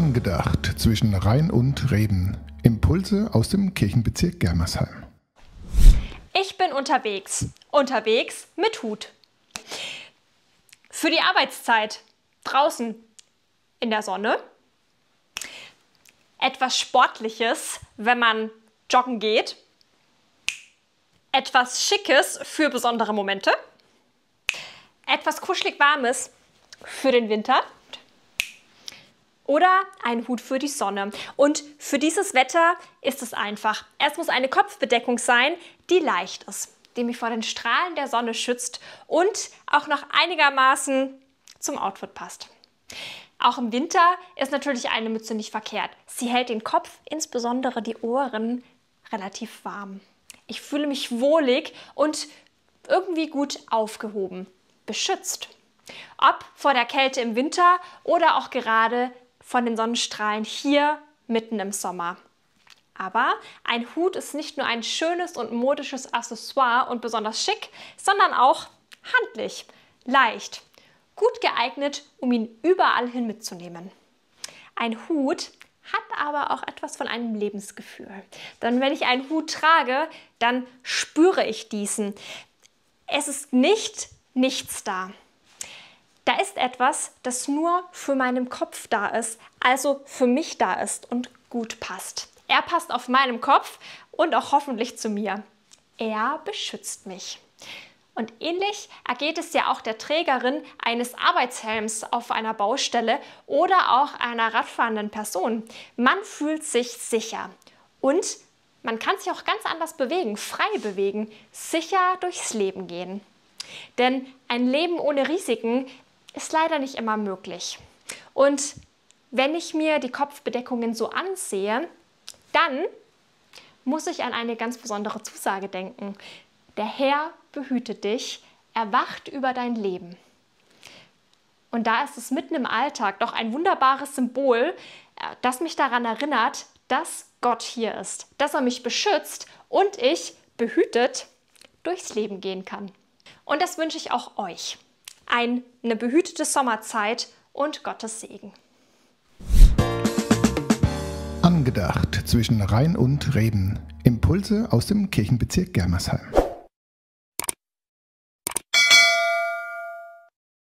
Angedacht zwischen Rhein und Reben. Impulse aus dem Kirchenbezirk Germersheim. Ich bin unterwegs. Unterwegs mit Hut. Für die Arbeitszeit. Draußen in der Sonne. Etwas Sportliches, wenn man joggen geht. Etwas Schickes für besondere Momente. Etwas kuschelig Warmes für den Winter. Oder ein Hut für die Sonne. Und für dieses Wetter ist es einfach. Es muss eine Kopfbedeckung sein, die leicht ist, die mich vor den Strahlen der Sonne schützt und auch noch einigermaßen zum Outfit passt. Auch im Winter ist natürlich eine Mütze nicht verkehrt. Sie hält den Kopf, insbesondere die Ohren, relativ warm. Ich fühle mich wohlig und irgendwie gut aufgehoben, beschützt. Ob vor der Kälte im Winter oder auch gerade von den Sonnenstrahlen hier mitten im Sommer. Aber ein Hut ist nicht nur ein schönes und modisches Accessoire und besonders schick, sondern auch handlich, leicht, gut geeignet, um ihn überall hin mitzunehmen. Ein Hut hat aber auch etwas von einem Lebensgefühl. Denn wenn ich einen Hut trage, dann spüre ich diesen. Es ist nichts da. Da ist etwas, das nur für meinen Kopf da ist, also für mich da ist und gut passt. Er passt auf meinem Kopf und auch hoffentlich zu mir. Er beschützt mich. Und ähnlich ergeht es ja auch der Trägerin eines Arbeitshelms auf einer Baustelle oder auch einer radfahrenden Person. Man fühlt sich sicher und man kann sich auch ganz anders bewegen, frei bewegen, sicher durchs Leben gehen. Denn ein Leben ohne Risiken ist leider nicht immer möglich. Und wenn ich mir die Kopfbedeckungen so ansehe, dann muss ich an eine ganz besondere Zusage denken. Der Herr behütet dich, er wacht über dein Leben. Und da ist es mitten im Alltag doch ein wunderbares Symbol, das mich daran erinnert, dass Gott hier ist, dass er mich beschützt und ich behütet durchs Leben gehen kann. Und das wünsche ich auch euch. Eine behütete Sommerzeit und Gottes Segen. Angedacht zwischen Rhein und Reben. Impulse aus dem Kirchenbezirk Germersheim.